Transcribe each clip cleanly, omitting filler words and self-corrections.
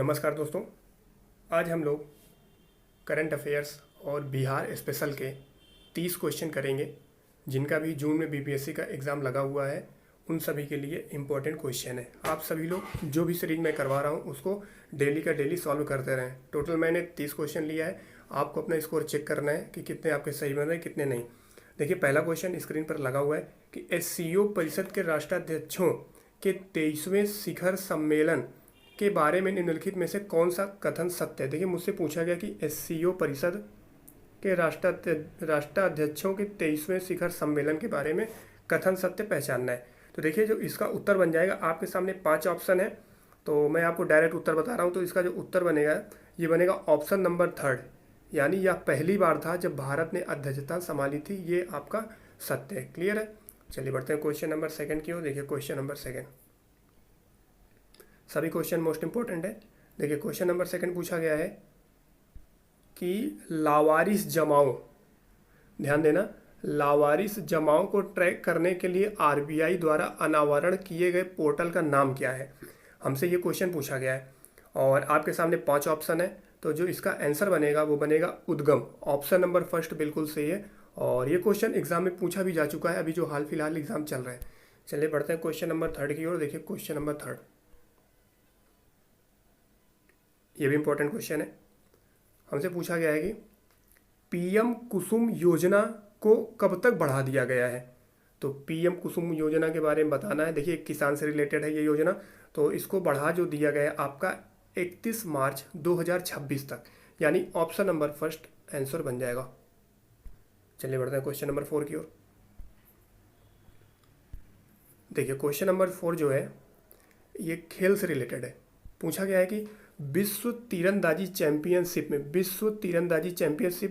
नमस्कार दोस्तों। आज हम लोग करंट अफेयर्स और बिहार स्पेशल के 30 क्वेश्चन करेंगे, जिनका भी जून में बीपीएससी का एग्ज़ाम लगा हुआ है। उन सभी के लिए इम्पोर्टेंट क्वेश्चन है। आप सभी लोग जो भी सीरीज मैं करवा रहा हूँ उसको डेली का डेली सॉल्व करते रहें। टोटल मैंने 30 क्वेश्चन लिया है। आपको अपना स्कोर चेक करना है कि कितने आपके सही बन रहे हैं, कितने नहीं। देखिए, पहला क्वेश्चन स्क्रीन पर लगा हुआ है कि एससीओ परिषद के राष्ट्राध्यक्षों के 23वें शिखर सम्मेलन के बारे में निम्नलिखित में से कौन सा कथन सत्य है। देखिए, मुझसे पूछा गया कि एससीओ परिषद के राष्ट्राध्यक्षों के 23वें शिखर सम्मेलन के बारे में कथन सत्य पहचानना है। तो देखिए, जो इसका उत्तर बन जाएगा, आपके सामने 5 ऑप्शन है, तो मैं आपको डायरेक्ट उत्तर बता रहा हूँ। तो इसका जो उत्तर बनेगा, ये बनेगा ऑप्शन नंबर 3, यानी यह पहली बार था जब भारत ने अध्यक्षता संभाली थी। ये आपका सत्य है। क्लियर है। चलिए बढ़ते हैं क्वेश्चन नंबर 2 की ओर। देखिए क्वेश्चन नंबर 2, सभी क्वेश्चन मोस्ट इंपॉर्टेंट है। देखिए क्वेश्चन नंबर 2 पूछा गया है कि लावारिस जमाओं, ध्यान देना, लावारिस जमाओं को ट्रैक करने के लिए आरबीआई द्वारा अनावरण किए गए पोर्टल का नाम क्या है। हमसे ये क्वेश्चन पूछा गया है और आपके सामने 5 ऑप्शन है। तो जो इसका आंसर बनेगा वो बनेगा उद्गम। ऑप्शन नंबर 1 बिल्कुल सही है और ये क्वेश्चन एग्जाम में पूछा भी जा चुका है, अभी जो हाल फिलहाल एग्जाम चल रहा है। चलिए बढ़ते हैं क्वेश्चन नंबर 3 की ओर। देखिए क्वेश्चन नंबर 3, ये भी इंपॉर्टेंट क्वेश्चन है। हमसे पूछा गया है कि पीएम कुसुम योजना को कब तक बढ़ा दिया गया है। तो पीएम कुसुम योजना के बारे में बताना है। देखिए, किसान से रिलेटेड है ये योजना, तो इसको बढ़ा जो दिया गया है आपका 31 मार्च 2026 तक, यानी ऑप्शन नंबर 1 आंसर बन जाएगा। चलिए बढ़ते हैं क्वेश्चन नंबर 4 की ओर। देखिए क्वेश्चन नंबर 4 जो है ये खेल से रिलेटेड है। पूछा गया है कि विश्व तीरंदाजी चैंपियनशिप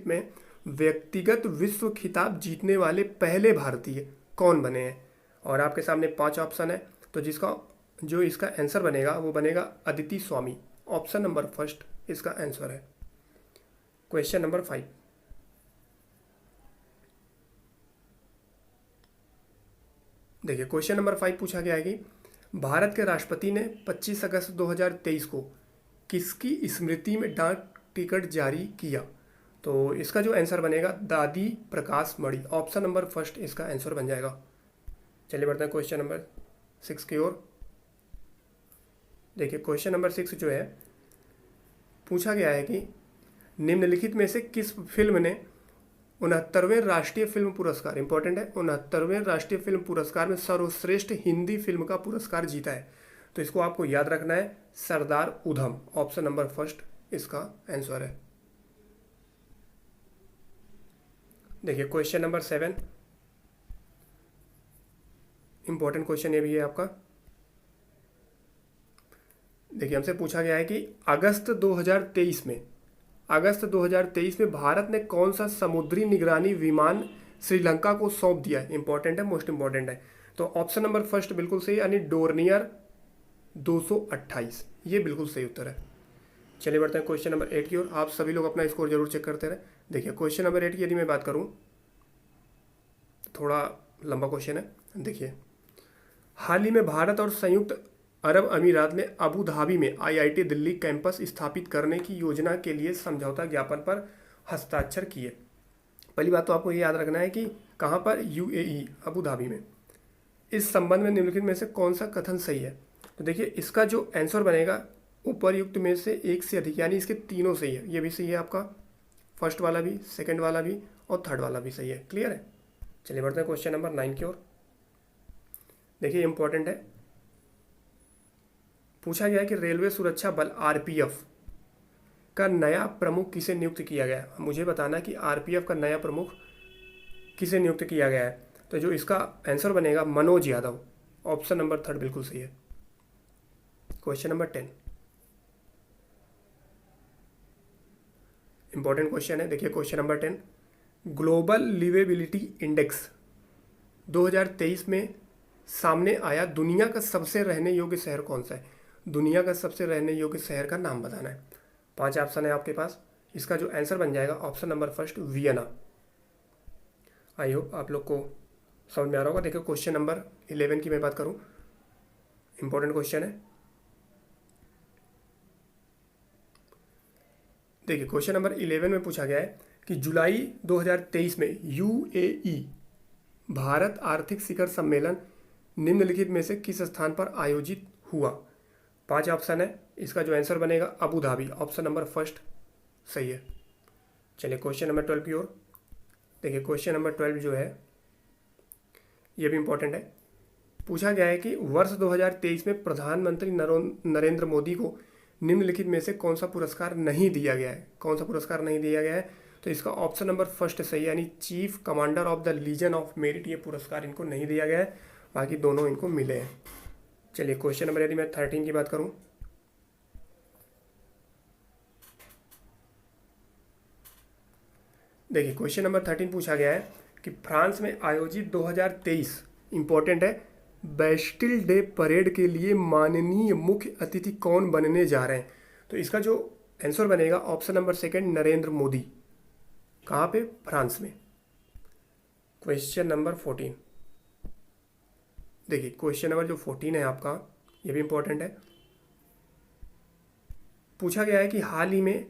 में व्यक्तिगत विश्व खिताब जीतने वाले पहले भारतीय कौन बने हैं। और आपके सामने 5 ऑप्शन है, तो जो इसका आंसर बनेगा वो बनेगा अदिति स्वामी। ऑप्शन नंबर 1 इसका आंसर है। क्वेश्चन नंबर 5, देखिए क्वेश्चन नंबर 5 पूछा गया है कि भारत के राष्ट्रपति ने 25 अगस्त 2023 को किसकी स्मृति में डाक टिकट जारी किया। तो इसका जो आंसर बनेगा दादी प्रकाश मणि। ऑप्शन नंबर 1 इसका आंसर बन जाएगा। चलिए बढ़ते हैं क्वेश्चन नंबर 6 की ओर। देखिए क्वेश्चन नंबर 6 जो है पूछा गया है कि निम्नलिखित में से किस फिल्म ने 69वें राष्ट्रीय फिल्म पुरस्कार, इंपॉर्टेंट है, 69वें राष्ट्रीय फिल्म पुरस्कार में सर्वश्रेष्ठ हिंदी फिल्म का पुरस्कार जीता है। तो इसको आपको याद रखना है, सरदार उधम। ऑप्शन नंबर 1 इसका आंसर है। देखिए क्वेश्चन नंबर 7, इंपॉर्टेंट क्वेश्चन ये भी है आपका। देखिए हमसे पूछा गया है कि अगस्त 2023 में भारत ने कौन सा समुद्री निगरानी विमान श्रीलंका को सौंप दिया है। इंपॉर्टेंट है, मोस्ट इंपॉर्टेंट है। तो ऑप्शन नंबर 1 बिल्कुल सही, यानी डोर्नियर 228, ये बिल्कुल सही उत्तर है। चलिए बढ़ते हैं क्वेश्चन नंबर 8 की ओर। आप सभी लोग अपना स्कोर जरूर चेक करते रहे। देखिए क्वेश्चन नंबर 8 की यदि मैं बात करूं, थोड़ा लंबा क्वेश्चन है। देखिए, हाल ही में भारत और संयुक्त अरब अमीरात ने अबू धाबी में आईआईटी दिल्ली कैंपस स्थापित करने की योजना के लिए समझौता ज्ञापन पर हस्ताक्षर किए। पहली बात तो आपको ये याद रखना है कि कहाँ पर, यूएई, अबू धाबी में। इस संबंध में निम्नलिखित में से कौन सा कथन सही है। तो देखिए इसका जो आंसर बनेगा उपरयुक्त में से एक से अधिक, यानी इसके तीनों सही है। ये भी सही है आपका, फर्स्ट वाला भी, सेकंड वाला भी और थर्ड वाला भी सही है। क्लियर है। चलिए बढ़ते हैं क्वेश्चन नंबर 9 की ओर। देखिए इंपॉर्टेंट है। पूछा गया है कि रेलवे सुरक्षा बल आरपीएफ का नया प्रमुख किसे नियुक्त किया गया है। मुझे बताना कि आरपीएफ का नया प्रमुख किसे नियुक्त किया गया है। तो जो इसका आंसर बनेगा मनोज यादव। ऑप्शन नंबर 3 बिल्कुल सही है। क्वेश्चन नंबर 10, इंपॉर्टेंट क्वेश्चन है। देखिए question number 10, global liveability index 2023 में सामने आया दुनिया का सबसे रहने योग्य शहर कौन सा है। दुनिया का सबसे रहने योग्य शहर का नाम बताना है। 5 ऑप्शन है आपके पास। इसका जो आंसर बन जाएगा option number 1 Vienna. I hope आप लोग को समझ में आ रहा होगा। देखिए क्वेश्चन नंबर 11 की मैं बात करूं, इंपॉर्टेंट क्वेश्चन है। देखिए क्वेश्चन नंबर 11 में पूछा गया है कि जुलाई 2023 में यूएई भारत आर्थिक शिखर सम्मेलन निम्नलिखित में से किस स्थान पर आयोजित हुआ। 5 ऑप्शन है, इसका जो आंसर बनेगा Abu Dhabi, option number first सही है। चलिए क्वेश्चन नंबर 12 की ओर। देखिए क्वेश्चन नंबर 12 जो है ये भी इंपॉर्टेंट है। पूछा गया है कि वर्ष 2023 में प्रधानमंत्री नरेंद्र मोदी को निम्नलिखित में से कौन सा पुरस्कार नहीं दिया गया है। कौन सा पुरस्कार नहीं दिया गया है, तो इसका ऑप्शन नंबर फर्स्ट सही है, यानी chief commander of the legion of merit, ये पुरस्कार इनको नहीं दिया गया है, बाकी दोनों इनको मिले हैं। चलिए क्वेश्चन नंबर यदि मैं 13 की बात करूं, देखिए क्वेश्चन नंबर 13 पूछा गया है कि फ्रांस में आयोजित 2023 इंपॉर्टेंट है बेस्टिल डे परेड के लिए माननीय मुख्य अतिथि कौन बनने जा रहे हैं। तो इसका जो आंसर बनेगा option number second Narendra Modi. कहाँ पे, फ्रांस में। क्वेश्चन नंबर 14, देखिए क्वेश्चन नंबर जो 14 है आपका ये भी इंपॉर्टेंट है। पूछा गया है कि हाल ही में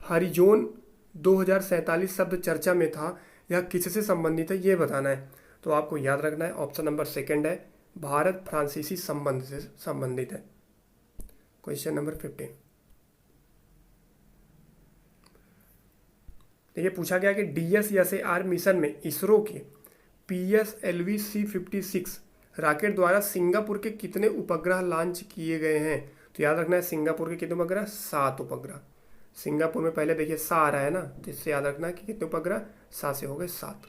हरिजोन 2047 शब्द चर्चा में था, यह किससे संबंधित है ये बताना है। तो आपको याद रखना है ऑप्शन नंबर सेकंड है, भारत फ्रांसीसी संबंध से संबंधित है। क्वेश्चन नंबर 15, देखिए पूछा गया कि DSSAR मिशन में इसरो के PSLV C56 रॉकेट द्वारा सिंगापुर के कितने उपग्रह लॉन्च किए गए हैं। तो याद रखना है सिंगापुर के कितने उपग्रह, 7 उपग्रह। सिंगापुर में पहले देखिए सा आ रहा है ना, तो इससे याद रखना है कि कितने उपग्रह, 7 से हो गए 7।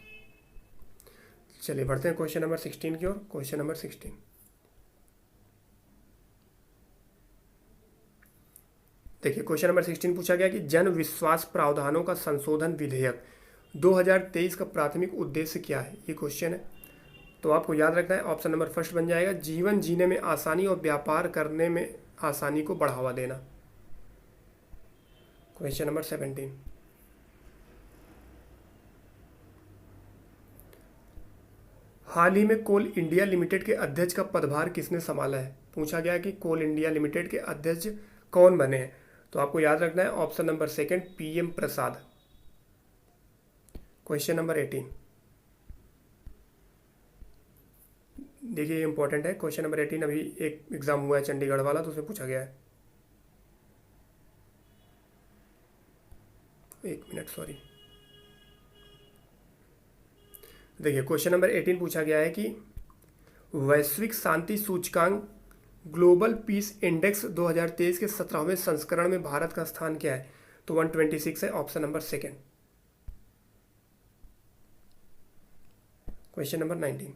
चलिए बढ़ते हैं क्वेश्चन नंबर 16 की ओर। क्वेश्चन नंबर 16, देखिए क्वेश्चन नंबर 16 पूछा गया कि जन विश्वास प्रावधानों का संशोधन विधेयक 2023 का प्राथमिक उद्देश्य क्या है, ये क्वेश्चन है। तो आपको याद रखना है ऑप्शन नंबर फर्स्ट बन जाएगा, जीवन जीने में आसानी और व्यापार करने में आसानी को बढ़ावा देना। क्वेश्चन नंबर 17, हाल ही में कोल इंडिया लिमिटेड के अध्यक्ष का पदभार किसने संभाला है। पूछा गया कि कोल इंडिया लिमिटेड के अध्यक्ष कौन बने हैं। तो आपको याद रखना है ऑप्शन नंबर सेकंड PM प्रसाद। क्वेश्चन नंबर 18, देखिए ये इंपॉर्टेंट है। क्वेश्चन नंबर 18 अभी एक एग्जाम हुआ है चंडीगढ़ वाला, तो उसमें पूछा गया है। एक मिनट सॉरी, देखिए क्वेश्चन नंबर 18 पूछा गया है कि वैश्विक शांति सूचकांक ग्लोबल पीस इंडेक्स 2023 के 17वें संस्करण में भारत का स्थान क्या है। तो 126 है, option number second. Question number 19,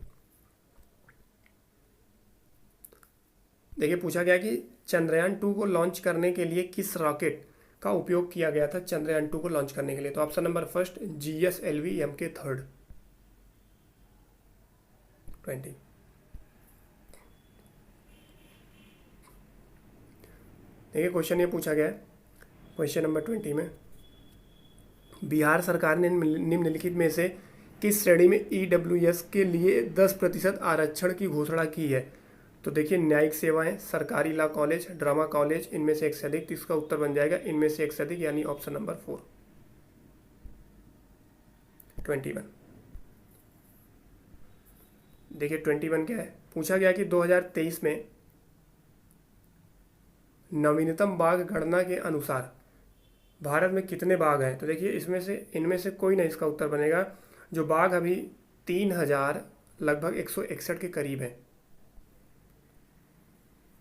देखिए पूछा गया कि चंद्रयान 2 को लॉन्च करने के लिए किस रॉकेट का उपयोग किया गया था चंद्रयान 2 को लॉन्च करने के लिए। तो option number first GSLV MK3 20। देखिए क्वेश्चन ये पूछा गया है क्वेश्चन नंबर 20 में, बिहार सरकार ने निम्नलिखित में से किस श्रेणी में EWS के लिए 10% आरक्षण की घोषणा की है। तो देखिए न्यायिक सेवाएं, सरकारी लॉ कॉलेज, ड्रामा कॉलेज, इनमें से एक से अधिक। तो इसका उत्तर बन जाएगा इनमें से एक से अधिक, यानी ऑप्शन नंबर 4 21। देखिए 21 क्या है, पूछा गया कि 2023 में नवीनतम बाघ गणना के अनुसार भारत में कितने बाघ हैं। तो देखिए इसमें से इनमें से कोई नहीं इसका उत्तर बनेगा। जो बाघ अभी 3000 लगभग 161 के करीब है,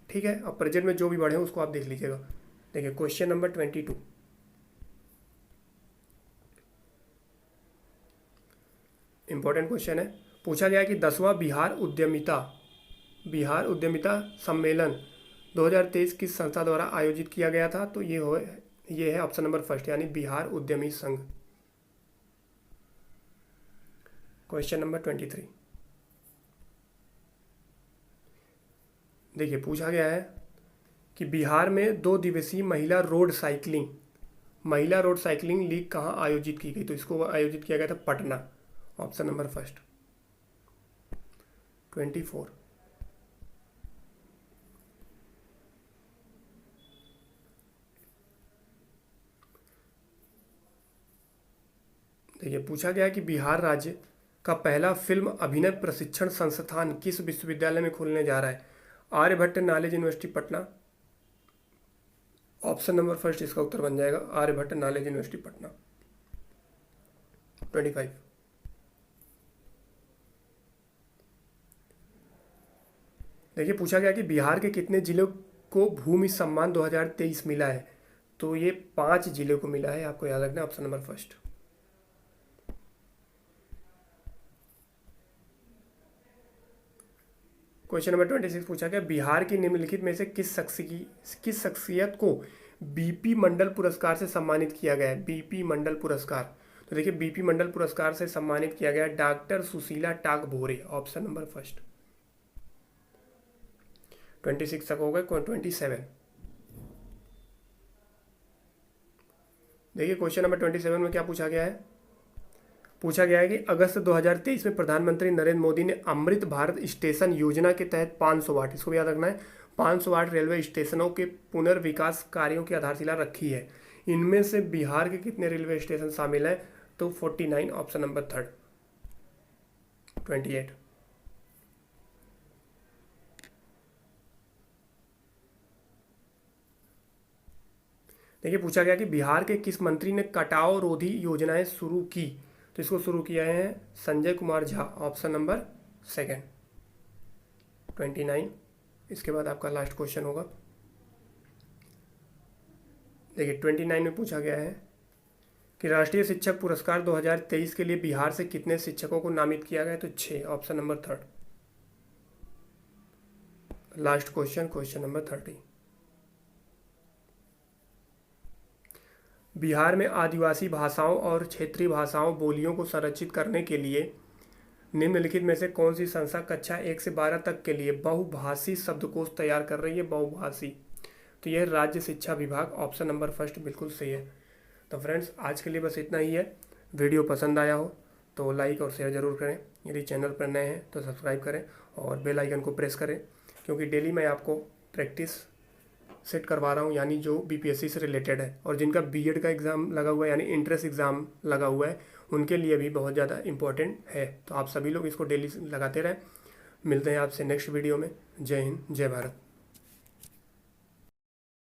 ठीक है। अब प्रेजेंट में जो भी बढ़े उसको आप देख लीजिएगा। देखिए क्वेश्चन नंबर 22, इंपॉर्टेंट क्वेश्चन है। पूछा गया कि 10वां बिहार उद्यमिता सम्मेलन 2023 किस संस्था द्वारा आयोजित किया गया था। तो ये है ऑप्शन नंबर फर्स्ट, यानी बिहार उद्यमी संघ। क्वेश्चन नंबर 23, देखिए पूछा गया है कि बिहार में 2 दिवसीय महिला रोड साइकिलिंग लीग कहाँ आयोजित की गई। तो इसको आयोजित किया गया था पटना, ऑप्शन नंबर फर्स्ट। 24, देखिए पूछा गया है कि बिहार राज्य का पहला फिल्म अभिनय प्रशिक्षण संस्थान किस विश्वविद्यालय में खुलने जा रहा है? Aryabhatta knowledge university Patna. Option number first इसका उत्तर बन जाएगा आर्यभट्ट नॉलेज यूनिवर्सिटी पटना। 25। देखिए पूछा गया कि बिहार के कितने जिलों को भूमि सम्मान 2023 मिला है? तो ये 5 जिलों को मिला है, आपको याद रखना है option number first. Question number 26 पूछा गया बिहार की निम्नलिखित में से किस शख्सियत को बीपी मंडल पुरस्कार से सम्मानित किया गया है? बीपी मंडल पुरस्कार, तो देखिए बीपी मंडल पुरस्कार से सम्मानित किया गया doctor Sushila Takbhore. Option number first. 26 तक हो गए। 27 देखिए क्वेश्चन नंबर 27 में क्या पूछा गया है? पूछा गया है कि अगस्त 2023 में प्रधानमंत्री नरेंद्र मोदी ने अमृत भारत स्टेशन योजना के तहत 500 वाट, इसको भी याद रखना है, 500 वाट रेलवे स्टेशनों के पुनर्विकास कार्यों की आधारशिला रखी है। इनमें से बिहार के कितने रेलवे स्टेशन शामिल हैं? तो 49, ऑप्शन नंबर थर्ड। 28 देखिए पूछा गया कि बिहार के किस मंत्री ने कटाव रोधी योजनाएं शुरू की? तो इसको शुरू किया है Sanjay Kumar Jha. Option number second. 29 इसके बाद आपका लास्ट क्वेश्चन होगा। देखिए 29 में पूछा गया है कि राष्ट्रीय शिक्षक पुरस्कार 2023 के लिए बिहार से कितने शिक्षकों को नामित किया गया? तो 6, option number third. Last question, question number 30। Bihar में आदिवासी भाषाओं और क्षेत्रीय भाषाओं बोलियों को संरक्षित करने के लिए निम्नलिखित में से कौन सी संस्था कक्षा 1 से 12 तक के लिए बहुभाषी शब्दकोश तैयार कर रही है? बहुभाषी, तो यह राज्य शिक्षा विभाग। ऑप्शन नंबर फर्स्ट बिल्कुल सही है। तो फ्रेंड्स आज के लिए बस इतना ही है। वीडियो पसंद आया हो तो लाइक और शेयर ज़रूर करें। यदि चैनल पर नए हैं तो सब्सक्राइब करें और बेल आइकन को प्रेस करें, क्योंकि डेली मैं आपको प्रैक्टिस सेट करवा रहा हूँ, यानी जो बीपीएससी से रिलेटेड है। और जिनका बीएड का एग्ज़ाम लगा हुआ है यानी इंट्रेंस एग्ज़ाम लगा हुआ है उनके लिए भी बहुत ज़्यादा इंपॉर्टेंट है। तो आप सभी लोग इसको डेली लगाते रहें। मिलते हैं आपसे नेक्स्ट वीडियो में। जय हिंद, जय भारत।